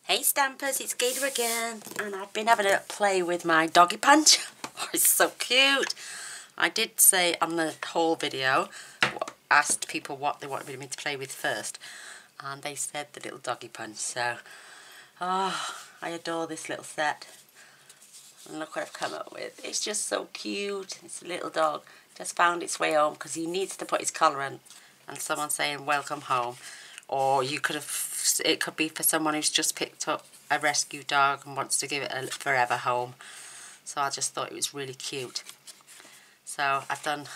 Hey Stampers, it's Gaynor again, and I've been having a play with my doggy punch. Oh, it's so cute. I did say on the whole video, asked people what they wanted me to play with first, and they said the little doggy punch. So, I adore this little set. And look what I've come up with. It's just so cute. It's a little dog. Just found its way home because he needs to put his collar in, and someone's saying welcome home. Or you could have, it could be for someone who's just picked up a rescue dog and wants to give it a forever home. So I just thought it was really cute. So I've done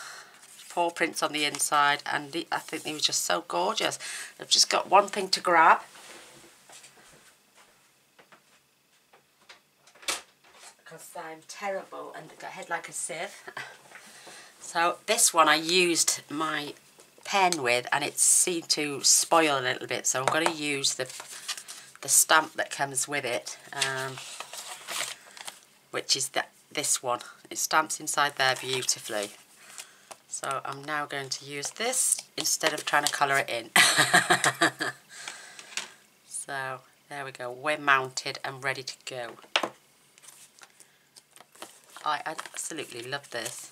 paw prints on the inside, and I think they were just so gorgeous. I've just got one thing to grab. Because I'm terrible and got a head like a sieve. So this one I used my pen with, and it seemed to spoil a little bit, so I'm going to use the stamp that comes with it, which is this one. It stamps inside there beautifully. So I'm now going to use this instead of trying to colour it in. So there we go, we're mounted and ready to go. I absolutely love this.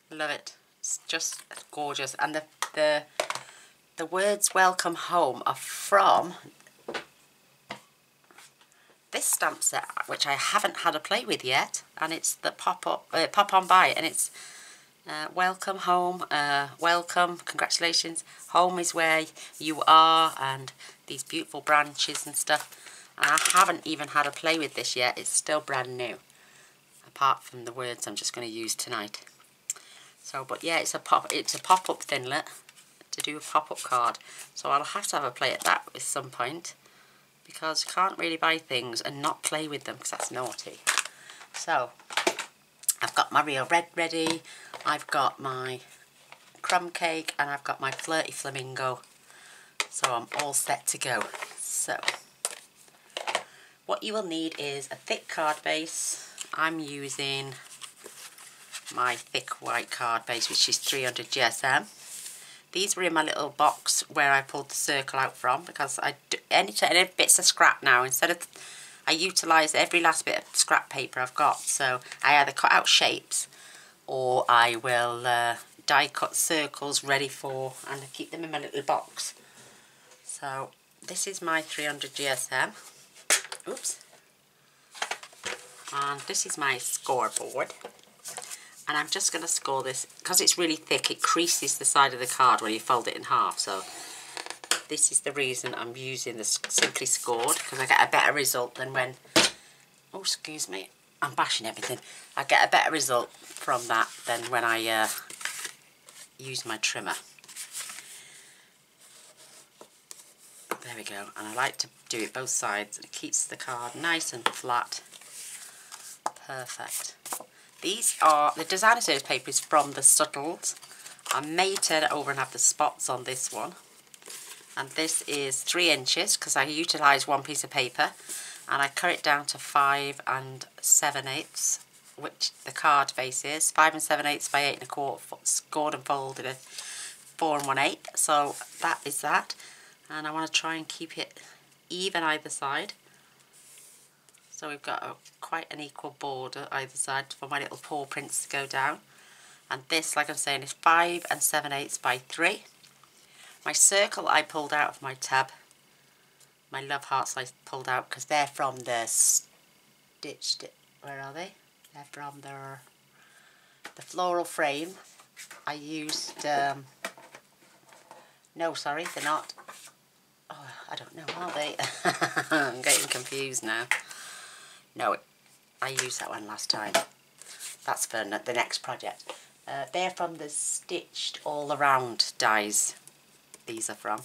Love it. It's just gorgeous, and the words welcome home are from this stamp set, which I haven't had a play with yet, and it's the pop on by, and it's welcome home, welcome, congratulations, home is where you are, and these beautiful branches and stuff. And I haven't even had a play with this yet. It's still brand new, apart from the words I'm just going to use tonight. So, but yeah, it's a pop-up thinlet to do a pop-up card. So I'll have to have a play at that at some point, because you can't really buy things and not play with them, because that's naughty. So I've got my real red ready, I've got my crumb cake, and I've got my flirty flamingo. So I'm all set to go. So what you will need is a thick card base. I'm using my thick white card base, which is 300 GSM. These were in my little box where I pulled the circle out from, because I do any bits of scrap now. Instead of, I utilise every last bit of scrap paper I've got. So I either cut out shapes, or I will die cut circles ready for, and I keep them in my little box. So this is my 300 GSM. Oops. And this is my scoreboard. And I'm just going to score this, because it's really thick, it creases the side of the card when you fold it in half. So this is the reason I'm using the Simply Scored, because I get a better result than when, oh excuse me, I'm bashing everything. I get a better result from that than when I use my trimmer. There we go, and I like to do it both sides. It keeps the card nice and flat. Perfect. These are, the designer series paper is from the Subtles. I may turn it over and have the spots on this one. And this is 3 inches, because I utilise one piece of paper. And I cut it down to 5 7/8, which the card base is. 5 7/8 by 8 1/4, scored and folded at 4 1/8. So that is that. And I want to try and keep it even either side. So we've got quite an equal border either side for my little paw prints to go down. And this, like I'm saying, is 5 7/8 by 3. My circle I pulled out of my tab. My love hearts I pulled out because they're from the stitched, where are they? They're from the floral frame. I used, no sorry, they're not. Oh, I don't know, are they? I'm getting confused now. No, I used that one last time. That's for the next project. They're from the Stitched All Around dies. These are from.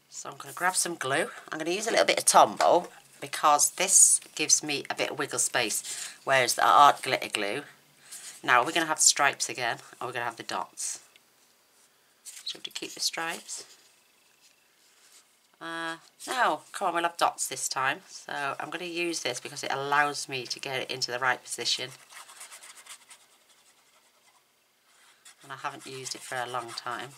So I'm going to grab some glue. I'm going to use a little bit of Tombow, because this gives me a bit of wiggle space, whereas the art glitter glue. Now, we're going to have stripes again, or we're going to have the dots. Should we keep the stripes? No, come on, we'll have dots this time. So I'm going to use this because it allows me to get it into the right position. And I haven't used it for a long time.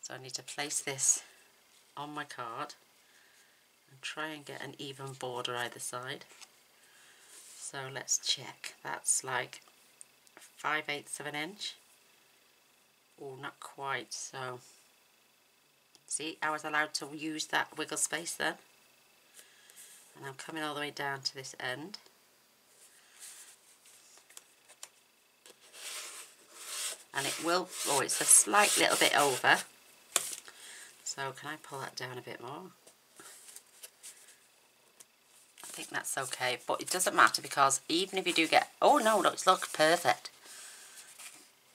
So I need to place this on my card and try and get an even border either side. So let's check. That's like 5/8 of an inch. Oh, not quite. So see, I was allowed to use that wiggle space then. And I'm coming all the way down to this end. And it will, oh, it's a slight little bit over. So can I pull that down a bit more? I think that's okay, but it doesn't matter because even if you do get, oh no, look, perfect.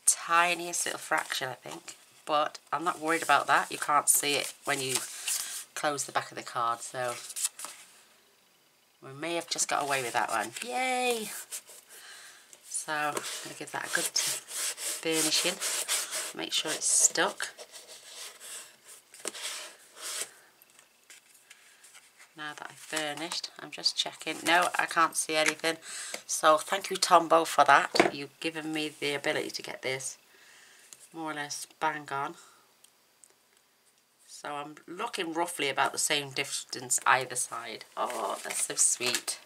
Tiniest little fraction, I think. But I'm not worried about that. You can't see it when you close the back of the card, so we may have just got away with that one. Yay! So I'm going to give that a good burnishing. Make sure it's stuck. Now that I've furnished, I'm just checking. No, I can't see anything. So thank you, Tombow, for that. You've given me the ability to get this more or less bang on. So I'm looking roughly about the same distance either side. Oh, that's so sweet.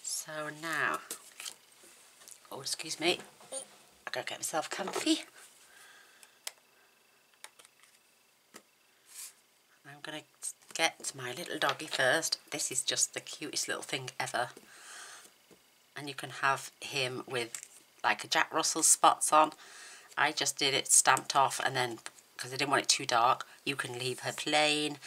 So now, oh, excuse me. I gotta get myself comfy. I'm going to get my little doggy first. This is just the cutest little thing ever. And you can have him with like a Jack Russell spots on. I just did it stamped off, and then, because I didn't want it too dark, you can leave her plain.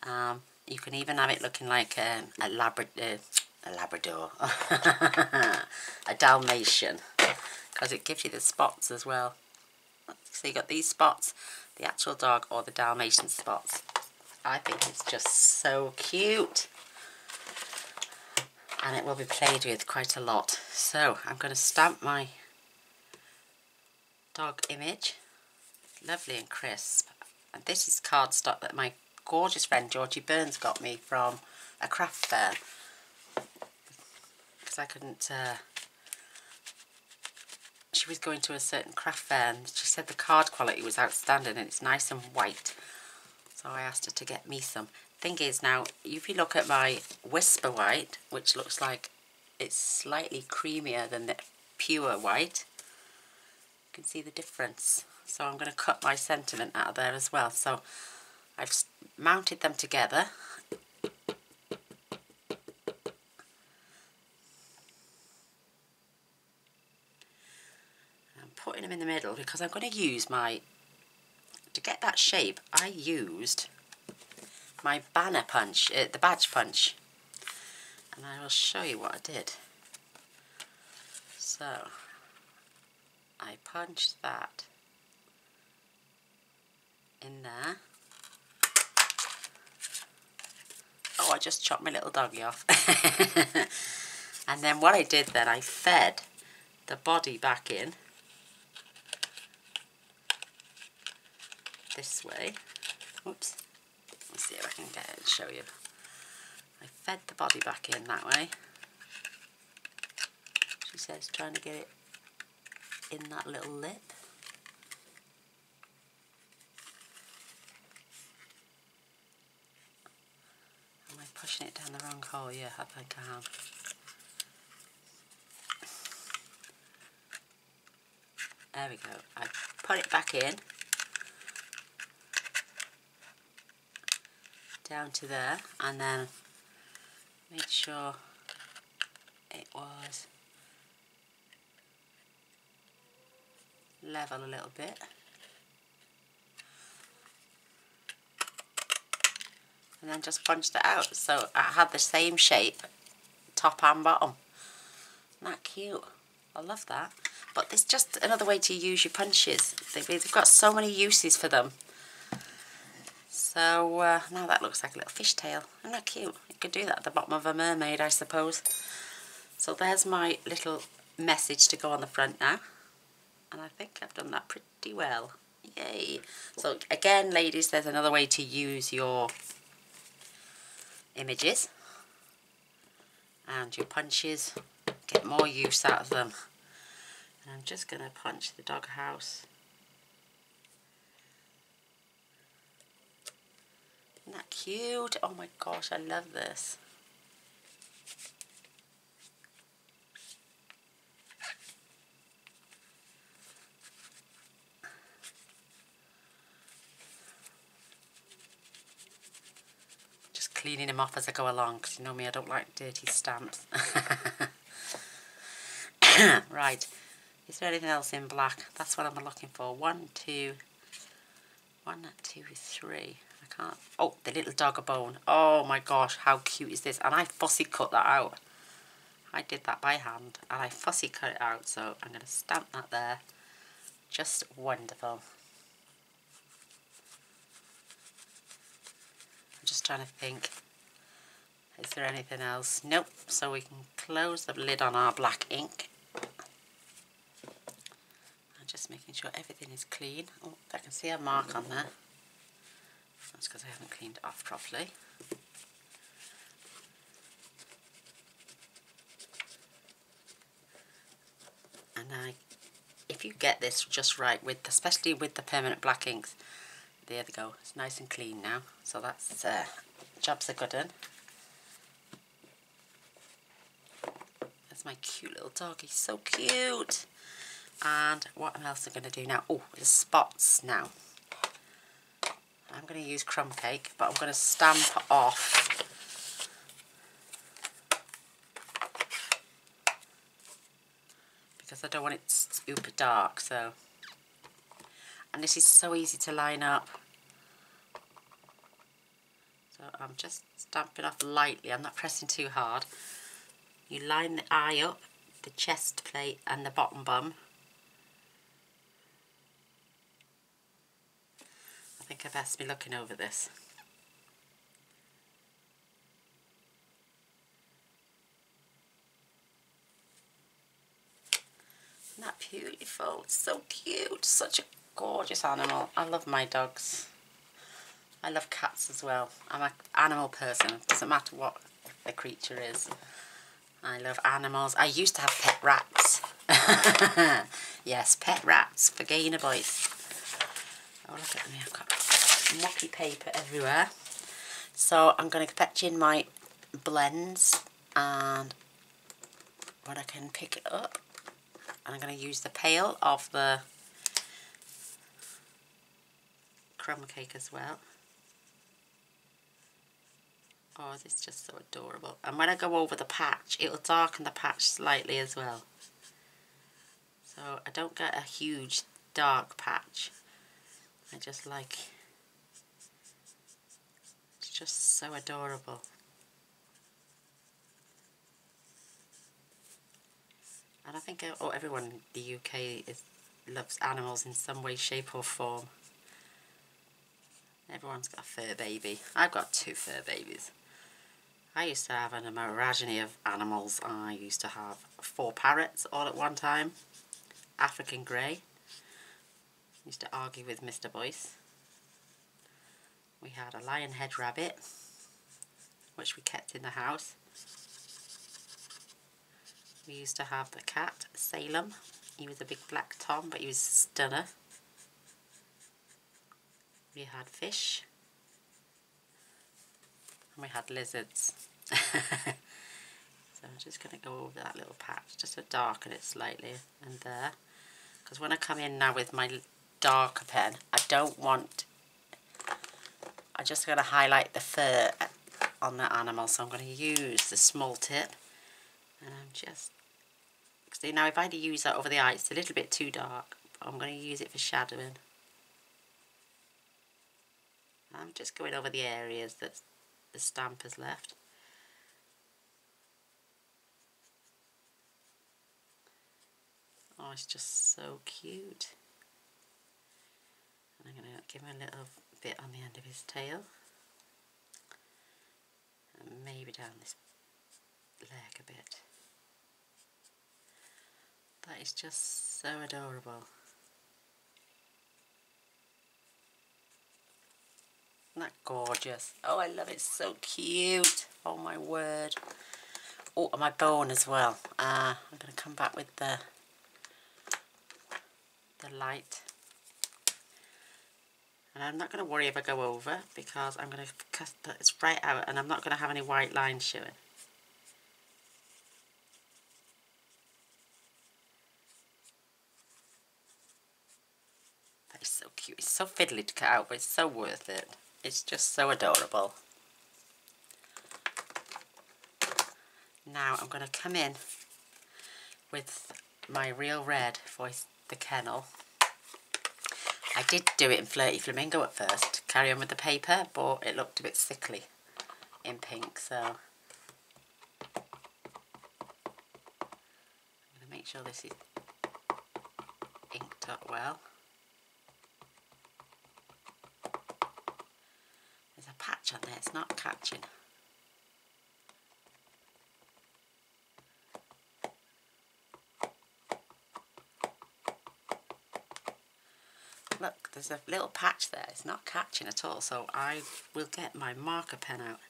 You can even have it looking like a Labrador. A Dalmatian. Because it gives you the spots as well. So you got these spots, the actual dog, or the Dalmatian spots. I think it's just so cute, and it will be played with quite a lot. So I'm going to stamp my dog image, lovely and crisp. And this is cardstock that my gorgeous friend Georgie Burns got me from a craft fair, because I couldn't, she was going to a certain craft fair and she said the card quality was outstanding and it's nice and white. So I asked her to get me some. Thing is now, if you look at my Whisper White, which looks like it's slightly creamier than the pure white, you can see the difference. So I'm going to cut my sentiment out of there as well. So I've mounted them together. I'm putting them in the middle because I'm going to use my, to get that shape, I used my banner punch, the badge punch, and I will show you what I did. So I punched that in there. Oh, I just chopped my little doggy off. And then what I did then, I fed the body back in this way. Oops. Let's see if I can get it and show you. I fed the body back in that way. She says trying to get it in that little lip. Am I pushing it down the wrong hole? Yeah, I think I am. There we go. I put it back in. Down to there, and then made sure it was level a little bit, and then just punched it out, so I had the same shape top and bottom. Isn't that cute? I love that. But it's just another way to use your punches. They've got so many uses for them. So now that looks like a little fishtail. Isn't that cute? You could do that at the bottom of a mermaid, I suppose. So there's my little message to go on the front now. And I think I've done that pretty well. Yay! So again, ladies, there's another way to use your images and your punches. Get more use out of them. And I'm just going to punch the doghouse cute? Oh my gosh, I love this. Just cleaning him off as I go along, because you know me, I don't like dirty stamps. Right, is there anything else in black? That's what I'm looking for. 1, 2, 3. I can't. Oh, the little dogger bone. Oh my gosh, how cute is this? And I fussy cut that out. I did that by hand and I fussy cut it out, so I'm going to stamp that there. Just wonderful. I'm just trying to think, is there anything else? Nope. So we can close the lid on our black ink. I'm just making sure everything is clean. Oh, I can see a mark on there. That's because I haven't cleaned it off properly. And if you get this just right, especially with the permanent black inks, there they go. It's nice and clean now. So that's job's a good one. That's my cute little dog. He's so cute. And what else am I going to do now? Oh, the spots now. I'm going to use crumb cake, but I'm going to stamp off because I don't want it super dark. So, and this is so easy to line up. So I'm just stamping off lightly. I'm not pressing too hard. You line the eye up, the chest plate, and the bottom bum. I think I best be looking over this. Isn't that beautiful? It's so cute. Such a gorgeous animal. I love my dogs. I love cats as well. I'm an animal person. It doesn't matter what the creature is. I love animals. I used to have pet rats. Yes, pet rats for Gaynor boys. Oh, look at me. I've got mucky paper everywhere. So I'm going to fetch in my blends, and when I can pick it up, and I'm going to use the pail of the crumb cake as well. Oh, this is just so adorable. And when I go over the patch, it'll darken the patch slightly as well. So I don't get a huge dark patch. I just like, it's just so adorable. And I think everyone in the UK loves animals in some way, shape or form. Everyone's got a fur baby. I've got 2 fur babies. I used to have a menagerie of animals. I used to have 4 parrots all at one time. African grey. Used to argue with Mr. Boyce. We had a lion-head rabbit, which we kept in the house. We used to have the cat, Salem. He was a big black Tom, but he was a stunner. We had fish. And we had lizards. So I'm just going to go over that little patch, just to darken it slightly, and there. Because when I come in now with my darker pen, I don't want, I'm just going to highlight the fur on the animal, so I'm going to use the small tip, and I'm just, see now if I had to use that over the eye, it's a little bit too dark, but I'm going to use it for shadowing. I'm just going over the areas that the stamp has left. Oh, it's just so cute. And I'm going to give him a little bit on the end of his tail. And maybe down this leg a bit. That is just so adorable. Isn't that gorgeous? Oh, I love it. So cute. Oh, my word. Oh, and my bone as well. I'm going to come back with the light. And I'm not going to worry if I go over, because I'm going to cut this right out and I'm not going to have any white lines showing. That is so cute. It's so fiddly to cut out, but it's so worth it. It's just so adorable. Now I'm going to come in with my real red for the kennel. I did do it in Flirty Flamingo at first, carry on with the paper, but it looked a bit sickly in pink, so I'm going to make sure this is inked up well. There's a patch on there, it's not catching. Look, there's a little patch there, it's not catching at all, so I will get my marker pen out.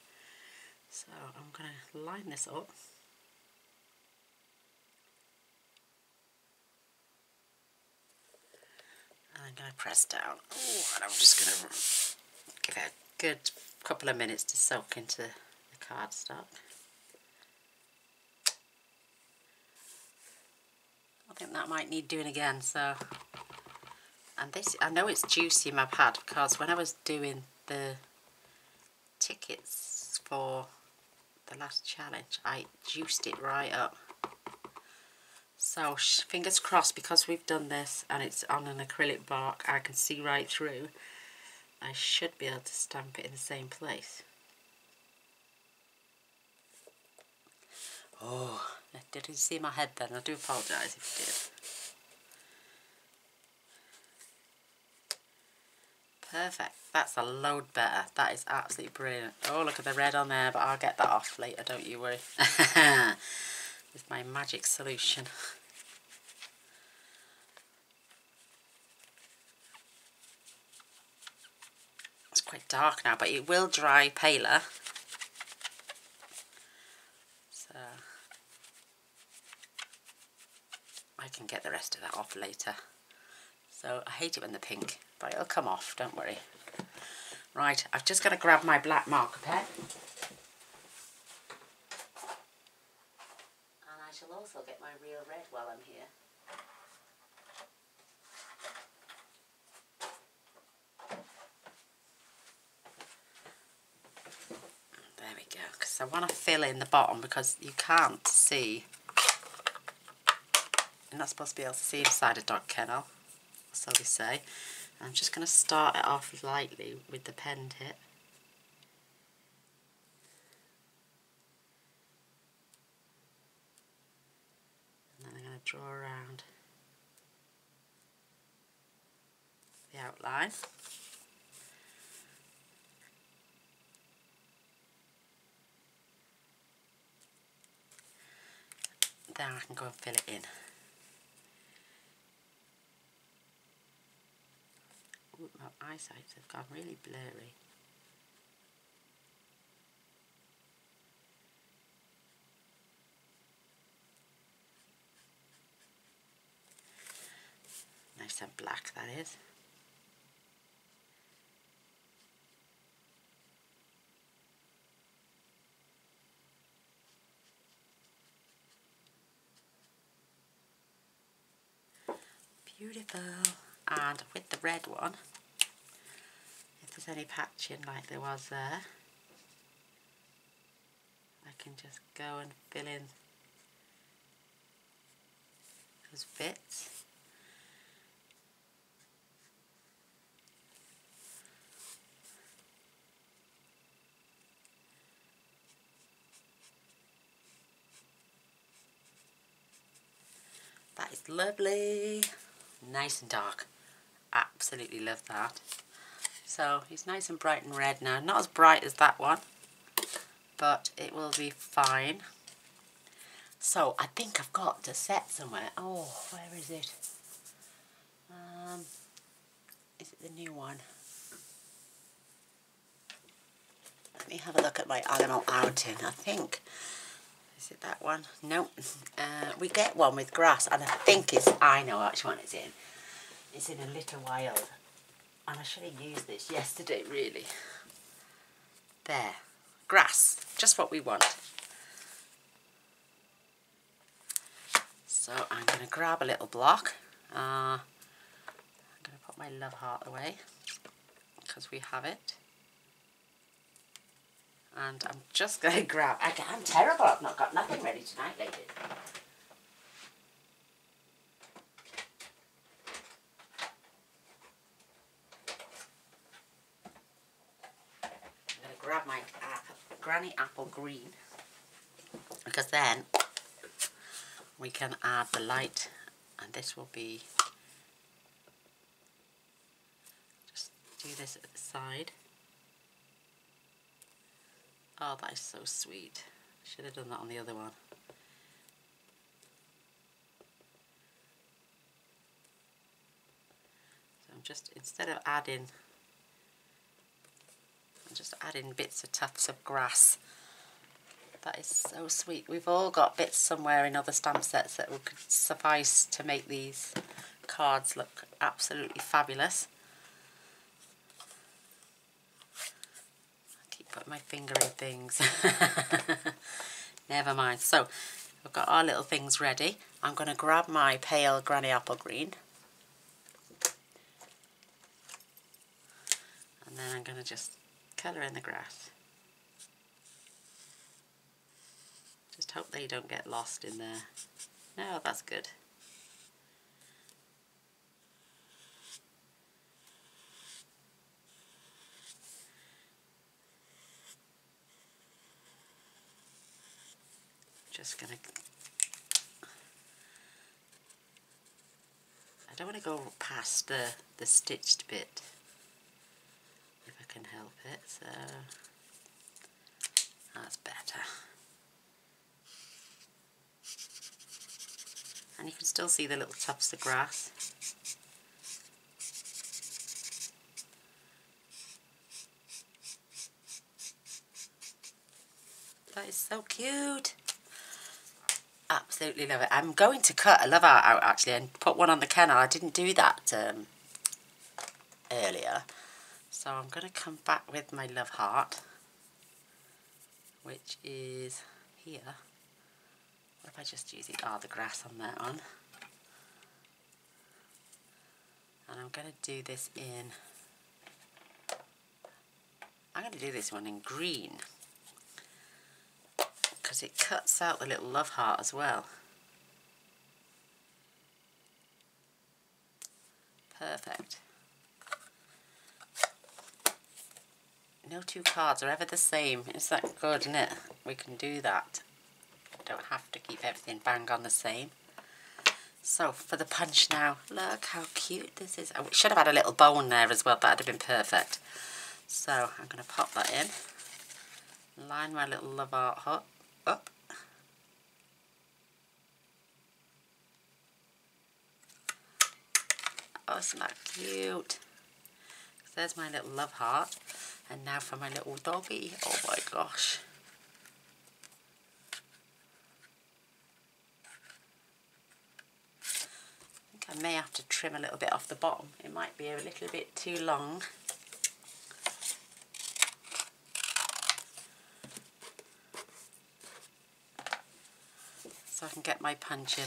So I'm going to line this up. And I'm going to press down. Ooh, and I'm just going to give it a good couple of minutes to soak into the cardstock. I think that might need doing again, so... And this, I know it's juicy in my pad, because when I was doing the tickets for the last challenge, I juiced it right up. So fingers crossed, because we've done this and it's on an acrylic bark, I can see right through. I should be able to stamp it in the same place. Oh, did you see my head then? I do apologise if you did. Perfect. That's a load better. That is absolutely brilliant. Oh, look at the red on there, but I'll get that off later, don't you worry. With my magic solution. It's quite dark now, but it will dry paler. So I can get the rest of that off later. So I hate it when they're pink, but it'll come off, don't worry. Right, I've just got to grab my black marker pen. And I shall also get my real red while I'm here. There we go, because I want to fill in the bottom, because you can't see. You're not supposed to be able to see inside a dog kennel, so they say. I'm just going to start it off lightly with the pen tip. And then I'm going to draw around the outline. Then I can go and fill it in. Ooh, my eyesights have gone really blurry. Nice and black, that is. Beautiful. And with the red one, if there's any patching like there was there, I can just go and fill in those bits. That is lovely. Nice and dark. Absolutely love that. So it's nice and bright and red now. Not as bright as that one, but it will be fine. So I think I've got the set somewhere. Oh, where is it? Is it the new one? Let me have a look at my animal outing. I think, is it that one? No. We get one with grass, and I think I know which one it's in. It's in A Little Wild. And I should have used this yesterday, really. There. Grass. Just what we want. So I'm going to grab a little block. I'm going to put my love heart away because we have it. And I'm just going to grab... I'm terrible. I've not got nothing ready tonight, ladies. I'm going to grab my granny apple green, because then we can add the light, and this will be... Just do this at the side. Oh, that is so sweet. Should have done that on the other one. So I'm just, instead of adding, I'm just adding bits of tufts of grass. That is so sweet. We've all got bits somewhere in other stamp sets that would suffice to make these cards look absolutely fabulous. Put my finger in things. Never mind. So we've got our little things ready. I'm going to grab my pale granny apple green, and then I'm going to just colour in the grass. Just hope they don't get lost in there. No, that's good. Just gonna, I don't want to go past the stitched bit if I can help it, so that's better. And you can still see the little tufts of grass. That is so cute. Absolutely love it. I'm going to cut a love heart out actually and put one on the kennel. I didn't do that earlier. So I'm going to come back with my love heart, which is here. What if I just use it? The grass on that one. And I'm going to do this in... I'm going to do this one in green, because it cuts out the little love heart as well. Perfect. No two cards are ever the same. Is that good, isn't it? We can do that. Don't have to keep everything bang on the same. So for the punch now, look how cute this is. I should have had a little bone there as well. That would have been perfect. So I'm going to pop that in. Line my little love heart up. Oh, isn't that cute? There's my little love heart. And now for my little doggy. Oh my gosh. I think I may have to trim a little bit off the bottom. It might be a little bit too long. So I can get my punch in.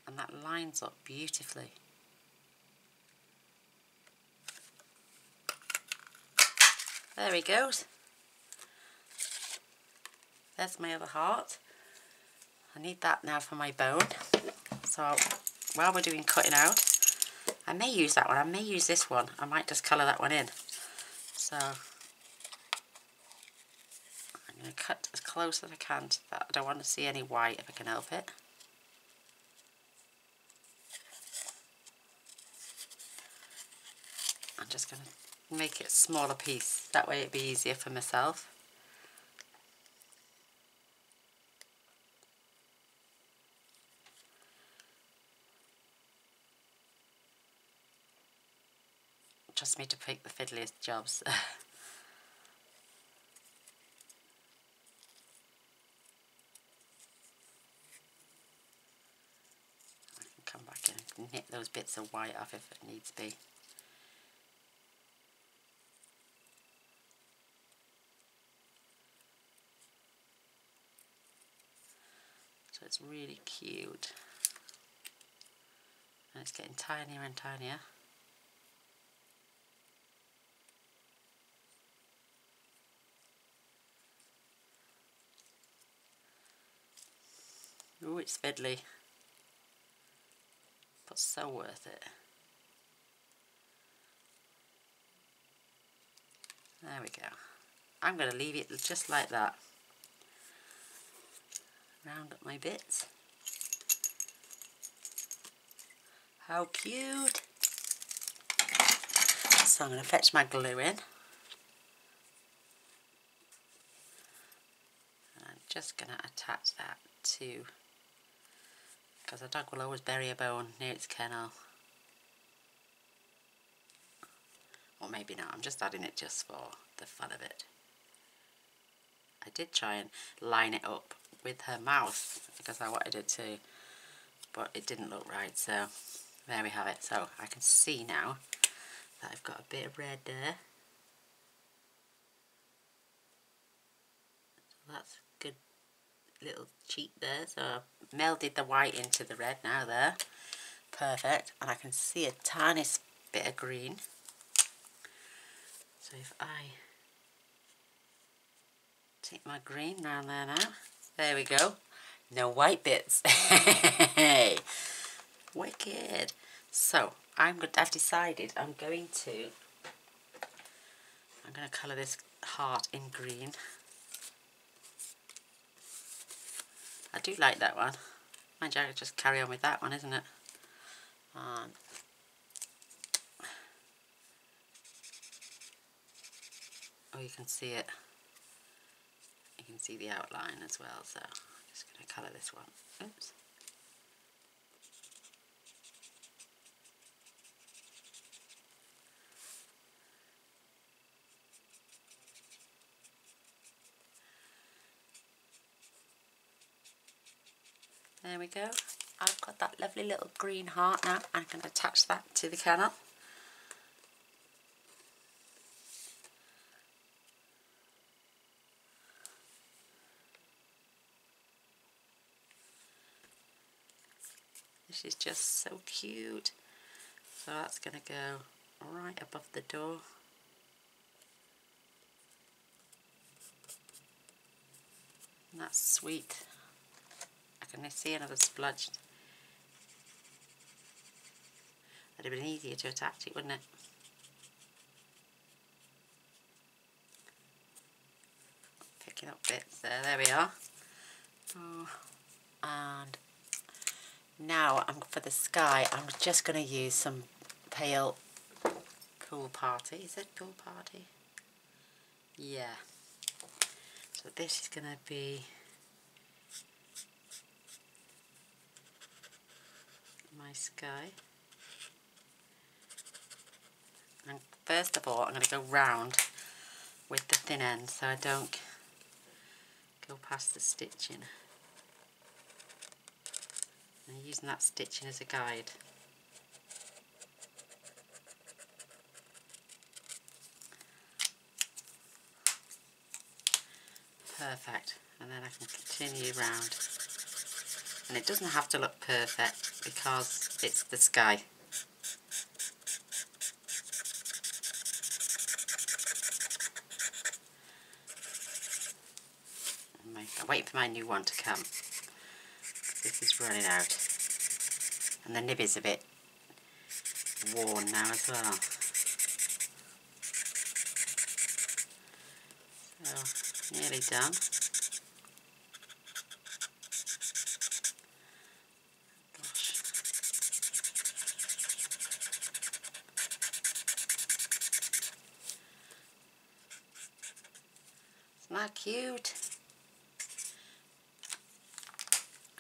And that lines up beautifully. There he goes. There's my other heart. I need that now for my bone. So while we're doing cutting out, I may use that one. I may use this one. I might just colour that one in. So I'm going to cut as close as I can to that. I don't want to see any white if I can help it. I'm just going to make it a smaller piece. That way it'd be easier for myself. Trust me to pick the fiddliest jobs. those bits of white off if it needs be. So it's really cute. And it's getting tinier and tinier. Ooh, it's fiddly, but so worth it. There we go. I'm going to leave it just like that. Round up my bits. How cute! So I'm going to fetch my glue in. And I'm just going to attach that to, because a dog will always bury a bone near its kennel. Or maybe not, I'm just adding it just for the fun of it. I did try and line it up with her mouth because I wanted it to, but it didn't look right, so there we have it. So I can see now that I've got a bit of red there. So that's a good little cheek there. So I've melded the white into the red now there. Perfect. And I can see a tiny bit of green. So if I take my green round there now, there we go. No white bits. Hey, wicked. So I've decided I'm going to colour this heart in green. I do like that one. Mind you, I could just carry on with that one, isn't it? Oh, you can see it. You can see the outline as well, so I'm just going to colour this one. Oops. There we go. I've got that lovely little green heart now. I can attach that to the kennel. This is just so cute. So that's going to go right above the door. And that's sweet. I can see another splodge. That'd have been easier to attach it, wouldn't it? Picking up bits there. There we are. Oh, and now for the sky, I'm just going to use some pale Pool Party. Is it Pool Party? Yeah. So this is going to be my sky. And first of all, I'm going to go round with the thin end so I don't go past the stitching. And using that stitching as a guide. Perfect. And then I can continue round. And it doesn't have to look perfect because it's the sky. I'm waiting for my new one to come. This is running out. And the nib is a bit worn now as well. So, nearly done. Gosh. Isn't that cute?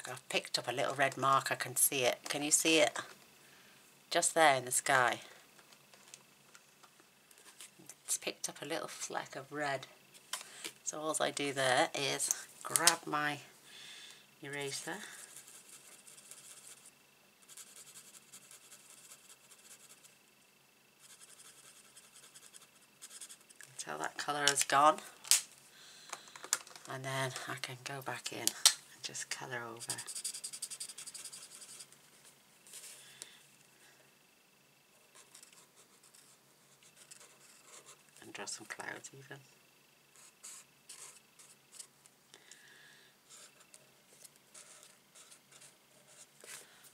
I've picked up a little red mark, I can see it. Can you see it? Just there in the sky. It's picked up a little fleck of red. So all I do there is grab my eraser till that colour has gone, and then I can go back in and just colour over. And draw some clouds even.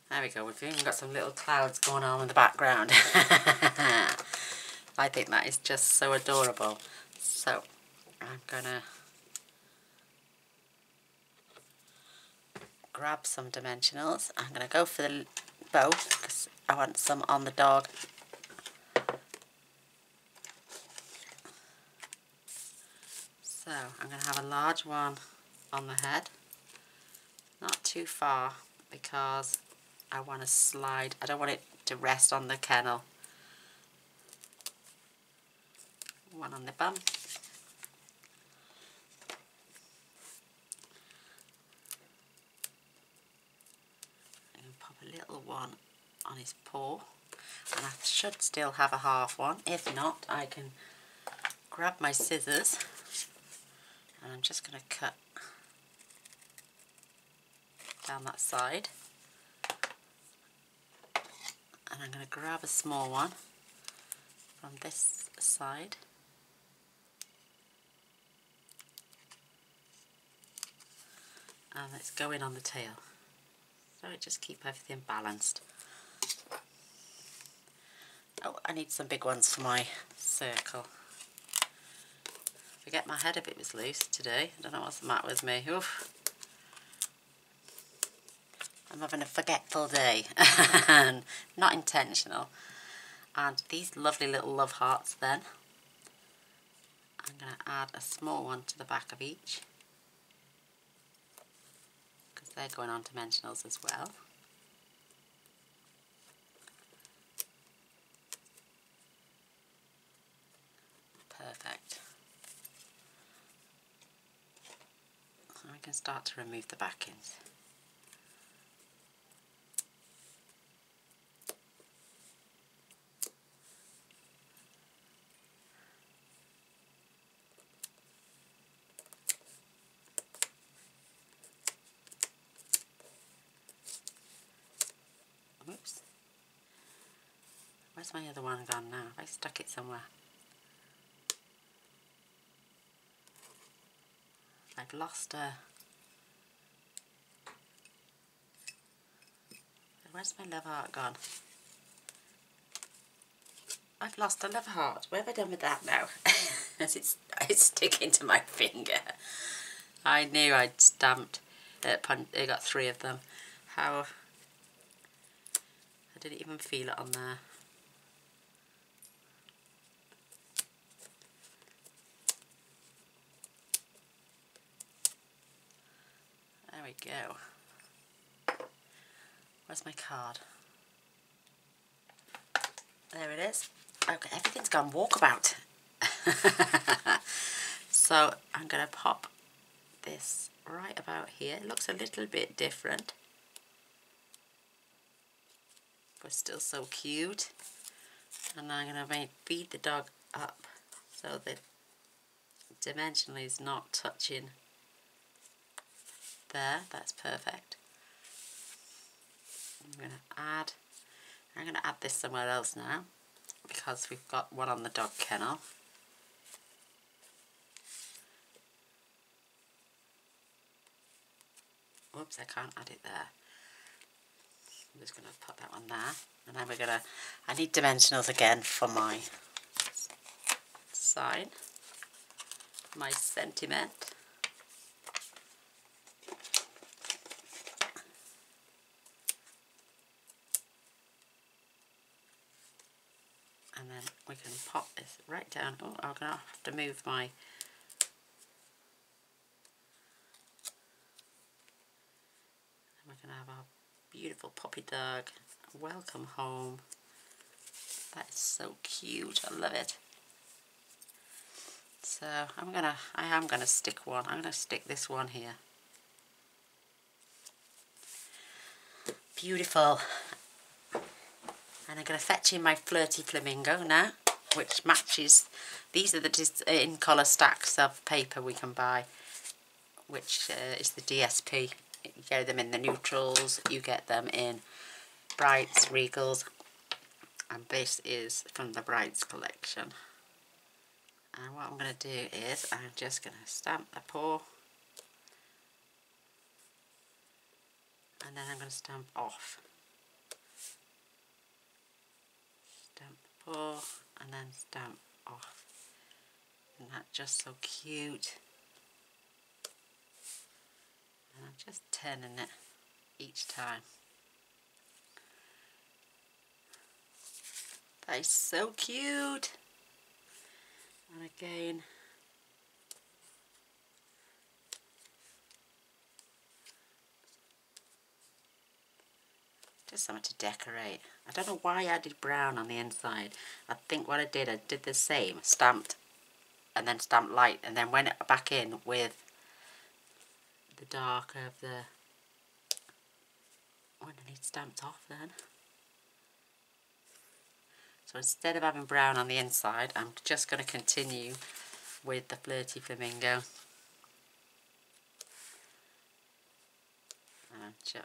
There we go, we've even got some little clouds going on in the background. I think that is just so adorable. So I'm gonna grab some dimensionals. I'm gonna go for the both because I want some on the dog. So I'm gonna have a large one on the head, not too far because I want to slide. I don't want it to rest on the kennel. One on the bum. And pop a little one on his paw. And I should still have a half one. If not, I can grab my scissors and I'm just going to cut down that side. And I'm going to grab a small one from this side. And let's go in on the tail. So it just keep everything balanced. Oh, I need some big ones for my circle. Forget my head if it was loose today. I don't know what's the matter with me. Oof. I'm having a forgetful day. Not intentional. And these lovely little love hearts then. I'm going to add a small one to the back of each. Because they're going on dimensionals as well. Perfect. So I can start to remove the backings. Whoops. Where's my other one gone now? Have I stuck it somewhere? I've lost a... Where's my love heart gone? I've lost a love heart. Where have I done with that now? it's sticking to my finger. I knew I'd stamped. I got 3 of them. How... I didn't even feel it on there. There we go. Where's my card? There it is. Okay, everything's gone walkabout. So I'm going to pop this right about here. It looks a little bit different, but still so cute. And I'm going to feed the dog up so that dimensionally is not touching there. That's perfect. I'm going to add this somewhere else now because we've got one on the dog kennel. Whoops, I can't add it there. I'm just going to put that one there. And then we're going to, I need dimensionals again for my sign, my sentiment. And then we can pop this right down. Oh, I'm going to have to move my... And we're going to have our beautiful puppy dog. Welcome home. That is so cute. I love it. So I am gonna stick one. I'm gonna stick this one here. Beautiful. And I'm gonna fetch in my flirty flamingo now. which matches. These are the in colour stacks of paper we can buy, which is the DSP. You get them in the neutrals, you get them in Brights, Regals, and this is from the Brights collection. And what I'm going to do is I'm just going to stamp the paw, and then I'm going to stamp off. Stamp the paw and then stamp off. And that's just so cute. And I'm just turning it each time. That is so cute. And again, just something to decorate. I don't know why I did brown on the inside. I think what I did the same, stamped and then stamped light, and then went back in with the darker of the one I need stamped off then. So instead of having brown on the inside, I'm just going to continue with the Flirty Flamingo.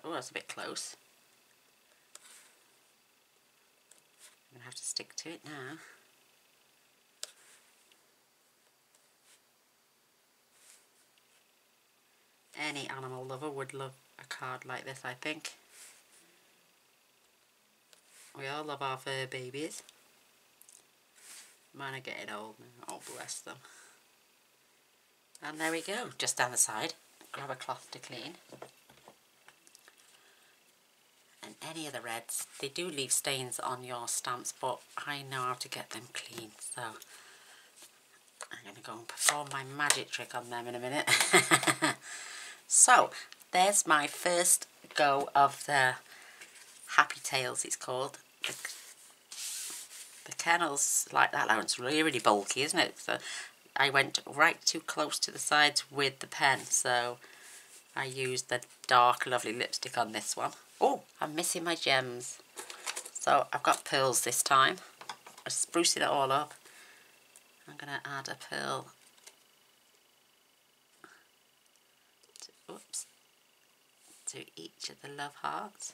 Oh, that's a bit close. I'm going to have to stick to it now. Any animal lover would love a card like this, I think. We all love our fur babies. Mine are getting old now, oh bless them. And there we go, just down the side. Grab a cloth to clean. And any of the reds, they do leave stains on your stamps, but I know how to get them clean, so I'm going to go and perform my magic trick on them in a minute. So, there's my first go of the Happy Tails, it's called. The kennel's like that, it's really, really bulky, isn't it? So I went right too close to the sides with the pen, so I used the dark, lovely lipstick on this one. Oh, I'm missing my gems. So I've got pearls this time. I'm sprucing it all up. I'm going to add a pearl to each of the love hearts.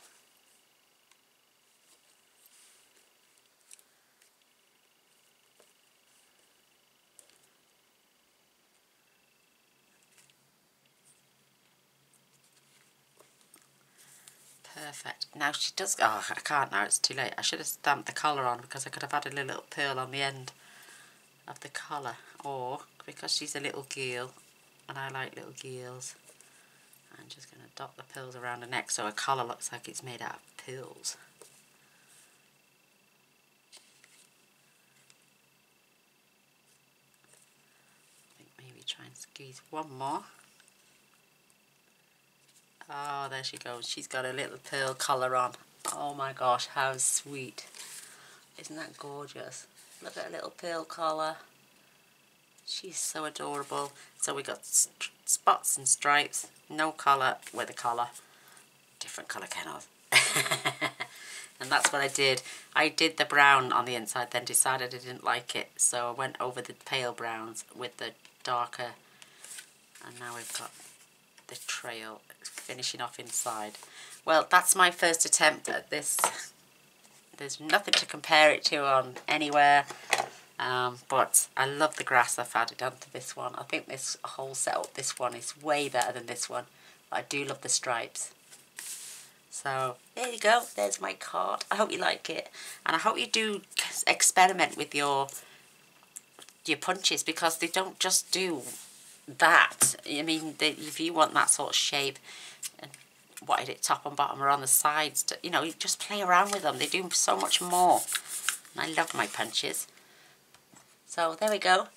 Perfect. Now she does, oh I can't now, it's too late. I should have stamped the collar on because I could have added a little pearl on the end of the collar. Or, because she's a little girl, and I like little girls, I'm just going to dot the pearls around her neck so her collar looks like it's made out of pearls. I think maybe try and squeeze one more. Oh, there she goes. She's got a little pearl collar on. Oh my gosh, how sweet. Isn't that gorgeous? Look at her little pearl collar. She's so adorable. So we got spots and stripes. No collar with a collar. Different colour kennels. And that's what I did. I did the brown on the inside, then decided I didn't like it. So I went over the pale browns with the darker. And now we've got the trail finishing off inside. Well, that's my first attempt at this. There's nothing to compare it to on anywhere, but I love the grass I've added onto this one. I think this whole setup, this one is way better than this one, but I do love the stripes. So there you go, there's my card. I hope you like it, and I hope you do experiment with your punches, because they don't just do that. I mean, if you want that sort of shape, and what is it, top and bottom or on the sides, you know, you just play around with them. They do so much more. And I love my punches. So there we go.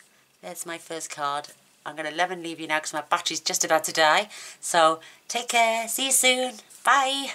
There's my first card. I'm going to love and leave you now because my battery's just about to die. So take care. See you soon. Bye.